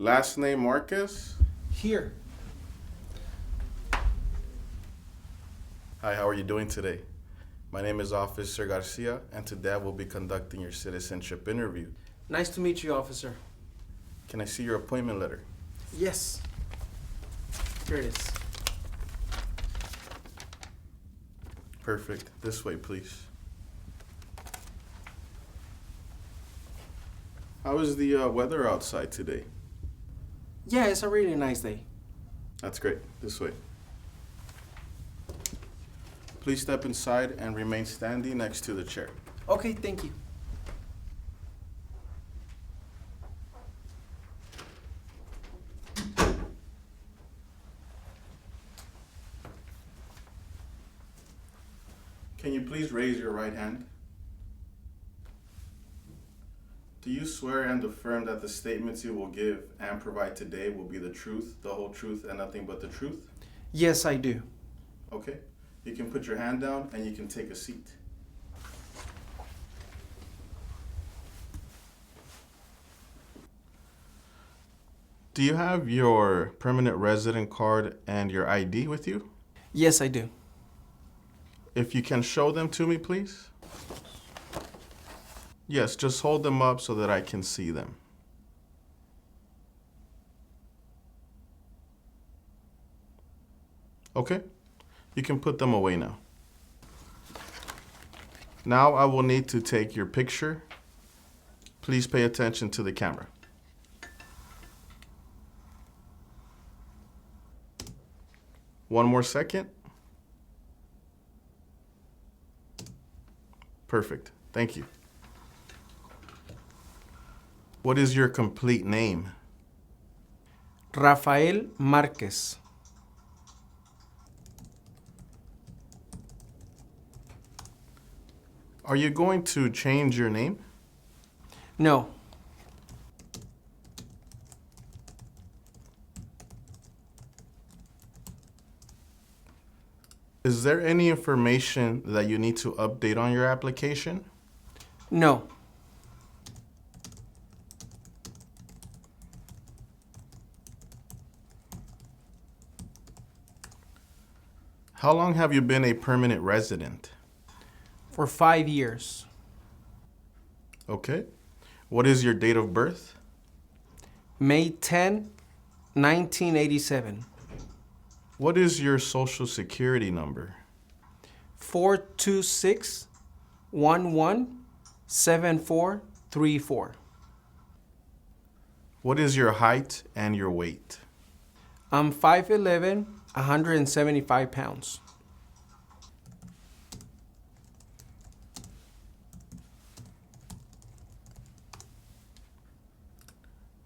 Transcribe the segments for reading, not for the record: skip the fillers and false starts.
Last name Marquez? Here. Hi, how are you doing today? My name is Officer Garcia, and today I will be conducting your citizenship interview. Nice to meet you, officer. Can I see your appointment letter? Yes. Here it is. Perfect. This way, please. How is the weather outside today? Yeah, it's a really nice day. That's great. This way. Please step inside and remain standing next to the chair. Okay, thank you. Can you please raise your right hand? Do you swear and affirm that the statements you will give and provide today will be the truth, the whole truth, and nothing but the truth? Yes, I do. Okay. You can put your hand down and you can take a seat. Do you have your permanent resident card and your ID with you? Yes, I do. If you can show them to me, please. Yes, just hold them up so that I can see them. Okay, you can put them away now. Now I will need to take your picture. Please pay attention to the camera. One more second. Perfect. Thank you. What is your complete name? Rafael Márquez. Are you going to change your name? No. Is there any information that you need to update on your application? No. How long have you been a permanent resident? For 5 years. Okay. What is your date of birth? May 10, 1987. What is your social security number? 426-117434. What is your height and your weight? I'm 5'11", 175 pounds.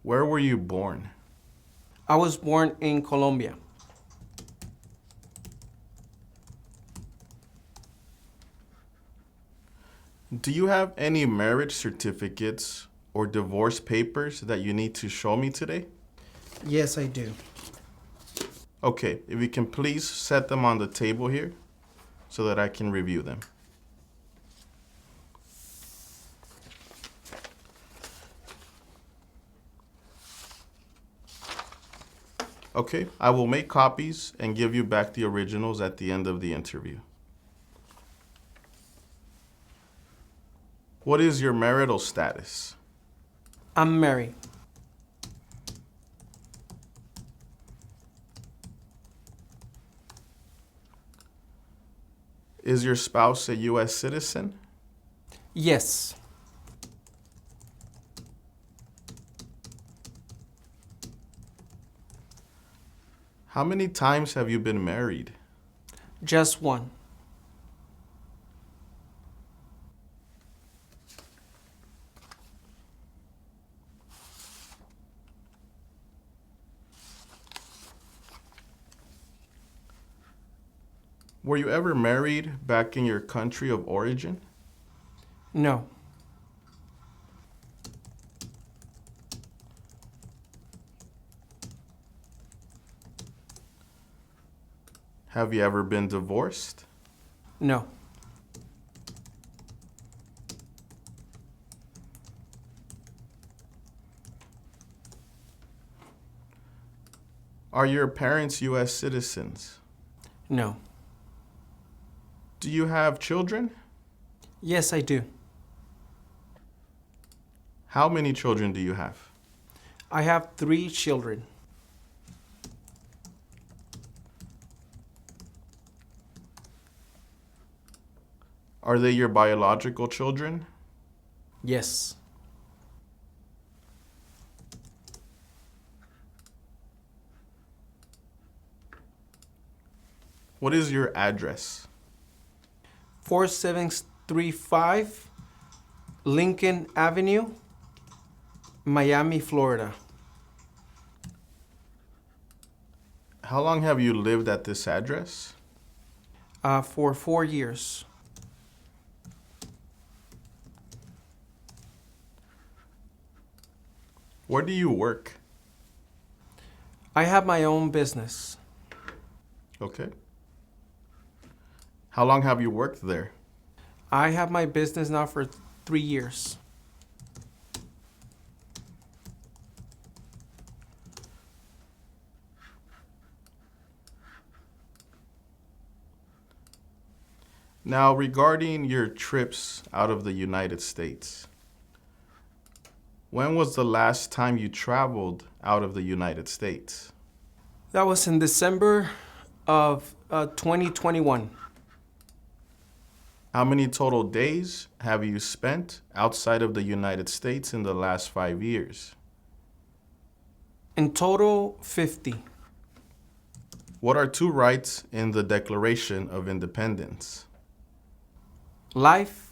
Where were you born? I was born in Colombia. Do you have any marriage certificates or divorce papers that you need to show me today? Yes, I do. Okay, if you can please set them on the table here so that I can review them. Okay, I will make copies and give you back the originals at the end of the interview. What is your marital status? I'm married. Is your spouse a U.S. citizen? Yes. How many times have you been married? Just one. Were you ever married back in your country of origin? No. Have you ever been divorced? No. Are your parents U.S. citizens? No. Do you have children? Yes, I do. How many children do you have? I have 3 children. Are they your biological children? Yes. What is your address? 4735 Lincoln Avenue, Miami, Florida. How long have you lived at this address? For 4 years. Where do you work? I have my own business. Okay. How long have you worked there? I have my business now for 3 years. Now, regarding your trips out of the United States, when was the last time you traveled out of the United States? That was in December of 2021. How many total days have you spent outside of the United States in the last 5 years? In total, 50. What are 2 rights in the Declaration of Independence? Life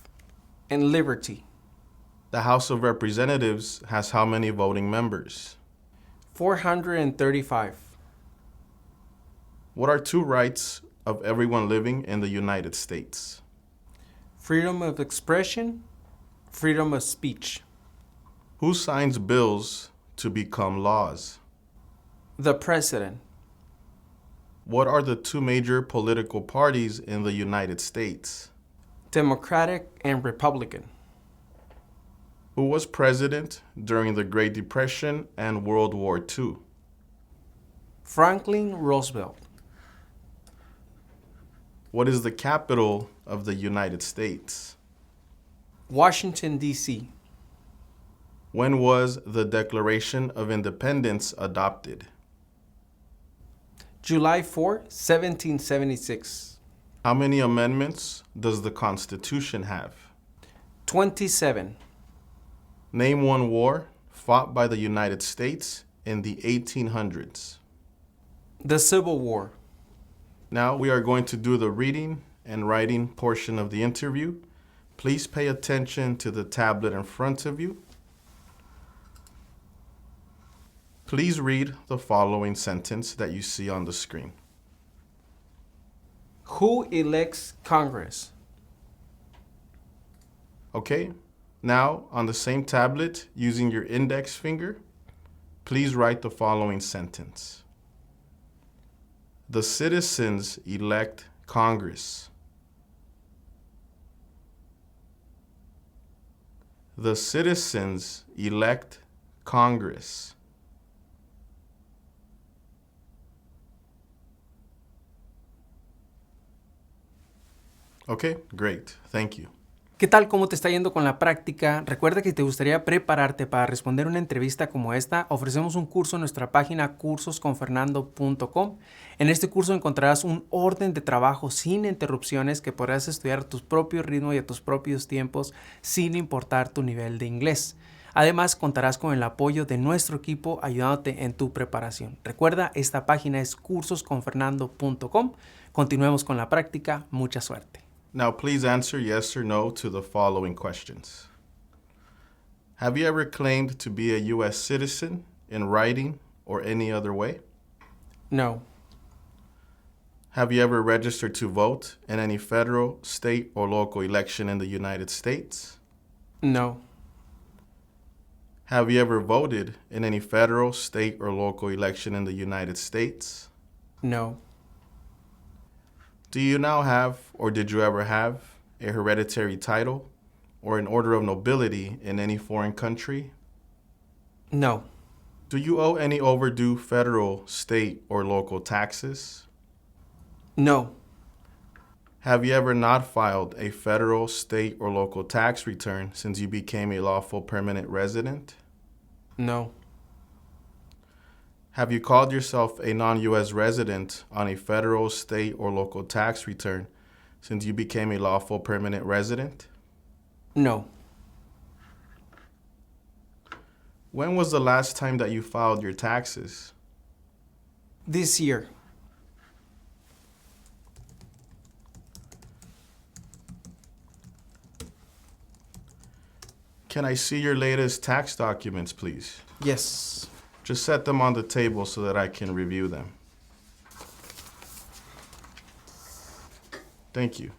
and liberty. The House of Representatives has how many voting members? 435. What are 2 rights of everyone living in the United States? Freedom of expression, freedom of speech. Who signs bills to become laws? The president. What are the 2 major political parties in the United States? Democratic and Republican. Who was president during the Great Depression and World War II? Franklin Roosevelt. What is the capital of the United States? Washington, D.C. When was the Declaration of Independence adopted? July 4, 1776. How many amendments does the Constitution have? 27. Name one war fought by the United States in the 1800s. The Civil War. Now we are going to do the reading and writing portion of the interview. Please pay attention to the tablet in front of you. Please read the following sentence that you see on the screen. Who elects Congress? Okay, now on the same tablet, using your index finger, please write the following sentence. The citizens elect Congress. The citizens elect Congress. Okay, great. Thank you. ¿Qué tal? ¿Cómo te está yendo con la práctica? Recuerda que si te gustaría prepararte para responder una entrevista como esta, ofrecemos un curso en nuestra página cursosconfernando.com. En este curso encontrarás un orden de trabajo sin interrupciones que podrás estudiar a tu propio ritmo y a tus propios tiempos sin importar tu nivel de inglés. Además, contarás con el apoyo de nuestro equipo ayudándote en tu preparación. Recuerda, esta página es cursosconfernando.com. Continuemos con la práctica. Mucha suerte. Now, please answer yes or no to the following questions. Have you ever claimed to be a U.S. citizen in writing or any other way? No. Have you ever registered to vote in any federal, state, or local election in the United States? No. Have you ever voted in any federal, state, or local election in the United States? No. Do you now have, or did you ever have, a hereditary title or an order of nobility in any foreign country? No. Do you owe any overdue federal, state, or local taxes? No. Have you ever not filed a federal, state, or local tax return since you became a lawful permanent resident? No. Have you called yourself a non-U.S. resident on a federal, state, or local tax return since you became a lawful permanent resident? No. When was the last time that you filed your taxes? This year. Can I see your latest tax documents, please? Yes. Just set them on the table so that I can review them. Thank you.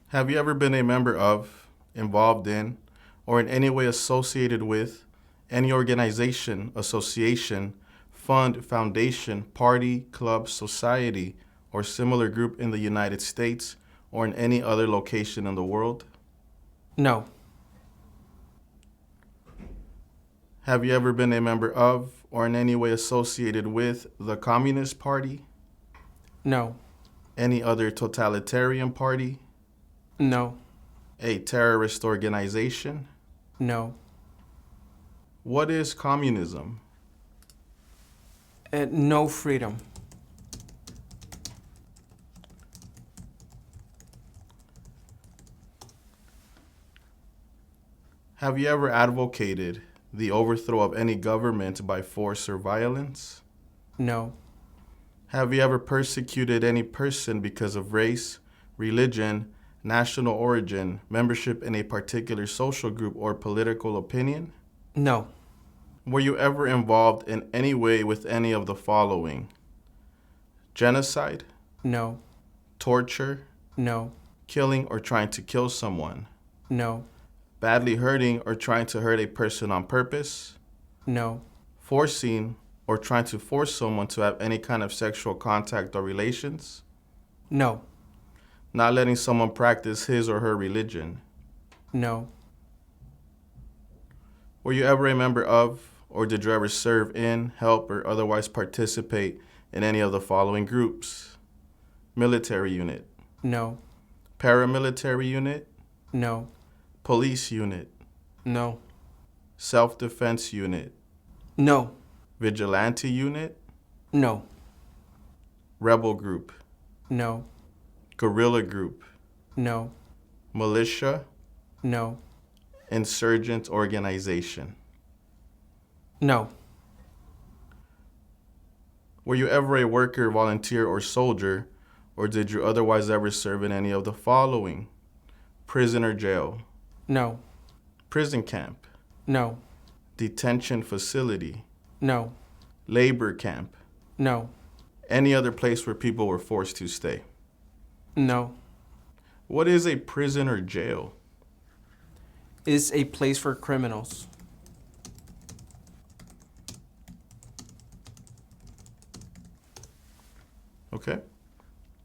Have you ever been a member of, involved in, or in any way associated with any organization, association, fund, foundation, party, club, society, or similar group in the United States or in any other location in the world? No. Have you ever been a member of or in any way associated with the Communist Party, No. any other totalitarian party, No. a terrorist organization? No. What is communism? No freedom. Have you ever advocated the overthrow of any government by force or violence? No. Have you ever persecuted any person because of race, religion, national origin, membership in a particular social group, or political opinion? No. Were you ever involved in any way with any of the following? Genocide, No. torture, No. killing or trying to kill someone, No. badly hurting or trying to hurt a person on purpose, No. forcing or trying to force someone to have any kind of sexual contact or relations, No. not letting someone practice his or her religion. No. Were you ever a member of, or did you ever serve in, help, or otherwise participate in any of the following groups? Military unit, No. paramilitary unit, No. police unit, No. self-defense unit, No. vigilante unit, No. rebel group, No. guerrilla group, No. militia, No. insurgent organization. No. Were you ever a worker, volunteer, or soldier, or did you otherwise ever serve in any of the following? Prison or jail, No. prison camp, No. detention facility, No. labor camp, No. any other place where people were forced to stay. No. What is a prison or jail? Is a place for criminals. Okay.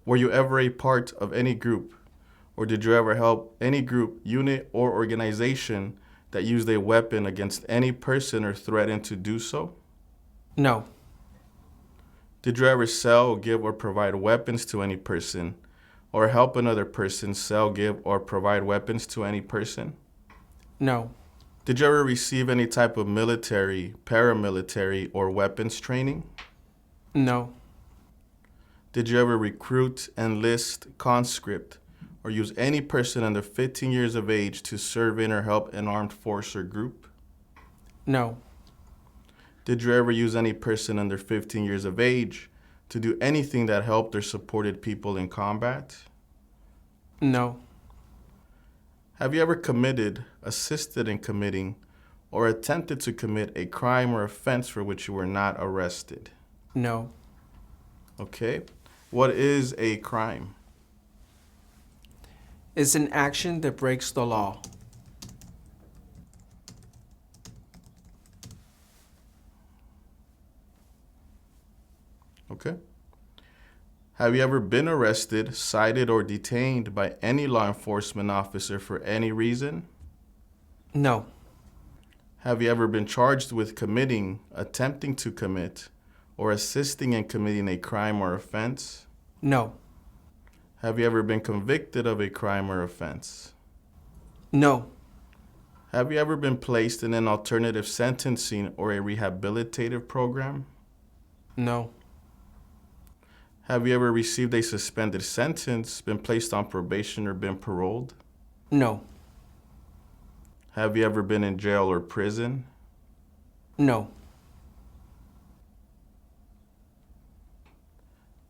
Were you ever a part of any group, or did you ever help any group, unit, or organization that used a weapon against any person or threatened to do so? No. Did you ever sell, give, or provide weapons to any person, or help another person sell, give, or provide weapons to any person? No. Did you ever receive any type of military, paramilitary, or weapons training? No. Did you ever recruit, enlist, conscript, or use any person under 15 years of age to serve in or help an armed force or group? No. Did you ever use any person under 15 years of age to do anything that helped or supported people in combat? No. Have you ever committed, assisted in committing, or attempted to commit a crime or offense for which you were not arrested? No. Okay. What is a crime? It's an action that breaks the law. Okay. Have you ever been arrested, cited, or detained by any law enforcement officer for any reason? No. Have you ever been charged with committing, attempting to commit, or assisting in committing a crime or offense? No. Have you ever been convicted of a crime or offense? No. Have you ever been placed in an alternative sentencing or a rehabilitative program? No. Have you ever received a suspended sentence, been placed on probation, or been paroled? No. Have you ever been in jail or prison? No.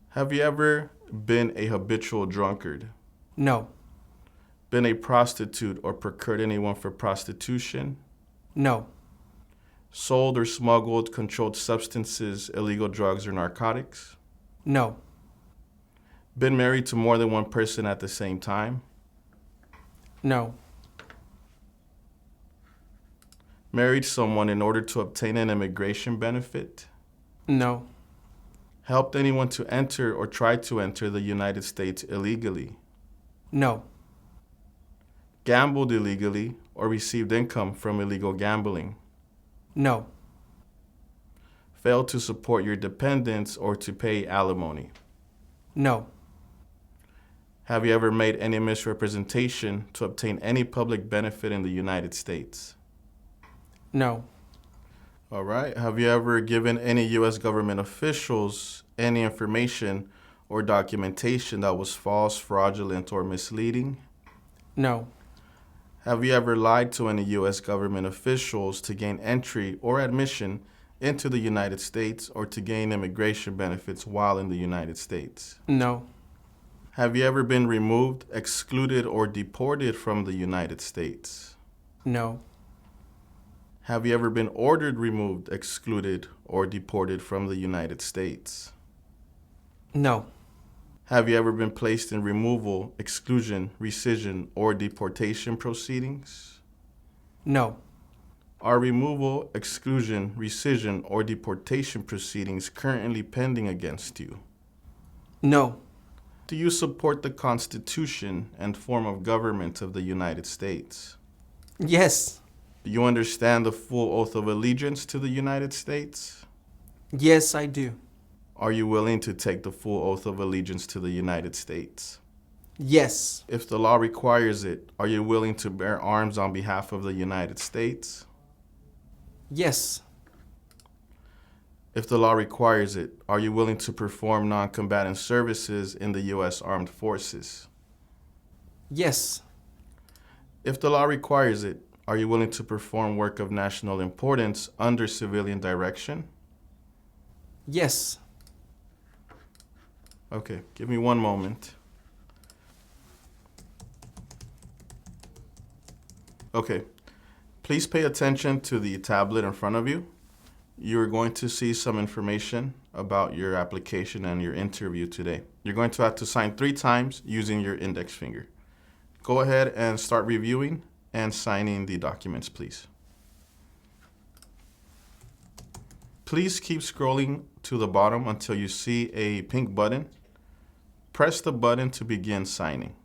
Have you ever been a habitual drunkard? No. Been a prostitute or procured anyone for prostitution? No. Sold or smuggled controlled substances, illegal drugs, or narcotics? No. Been married to more than one person at the same time? No. Married someone in order to obtain an immigration benefit? No. Helped anyone to enter or try to enter the United States illegally? No. Gambled illegally or received income from illegal gambling? No. Failed to support your dependents or to pay alimony? No. Have you ever made any misrepresentation to obtain any public benefit in the United States? No. All right. Have you ever given any U.S. government officials any information or documentation that was false, fraudulent, or misleading? No. Have you ever lied to any U.S. government officials to gain entry or admission into the United States or to gain immigration benefits while in the United States? No. Have you ever been removed, excluded, or deported from the United States? No. Have you ever been ordered removed, excluded, or deported from the United States? No. Have you ever been placed in removal, exclusion, rescission, or deportation proceedings? No. Are removal, exclusion, rescission, or deportation proceedings currently pending against you? No. Do you support the Constitution and form of government of the United States? Yes. Do you understand the full oath of allegiance to the United States? Yes, I do. Are you willing to take the full oath of allegiance to the United States? Yes. If the law requires it, are you willing to bear arms on behalf of the United States? Yes. If the law requires it, are you willing to perform non-combatant services in the U.S. Armed Forces? Yes. If the law requires it, are you willing to perform work of national importance under civilian direction? Yes. Okay, give me one moment. Okay, please pay attention to the tablet in front of you. You're going to see some information about your application and your interview today. You're going to have to sign 3 times using your index finger. Go ahead and start reviewing and signing the documents, please. Please keep scrolling to the bottom until you see a pink button. Press the button to begin signing.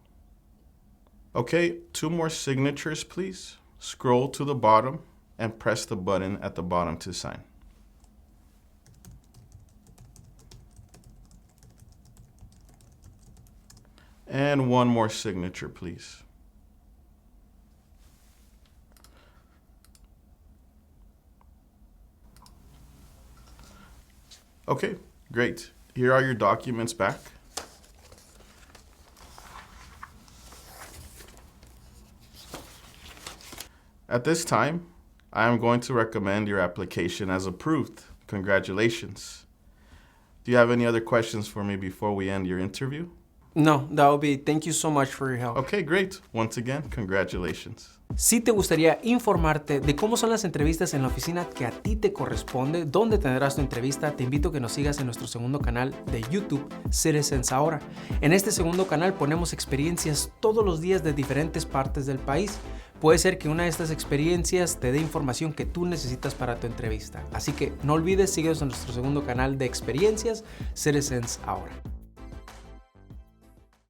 Okay, 2 more signatures, please. Scroll to the bottom and press the button at the bottom to sign. And 1 more signature, please. Okay, great. Here are your documents back. At this time, I am going to recommend your application as approved. Congratulations. Do you have any other questions for me before we end your interview? No, that will be. Thank you so much for your help. Okay, great. Once again, congratulations. Si te gustaría informarte de cómo son las entrevistas en la oficina que a ti te corresponde, dónde tendrás tu entrevista, te invito a que nos sigas en nuestro segundo canal de YouTube, Citizens Ahora. En este segundo canal ponemos experiencias todos los días de diferentes partes del país. Puede ser que una de estas experiencias te dé información que tú necesitas para tu entrevista. Así que no olvides, síguenos en nuestro segundo canal de experiencias, Citizens Ahora.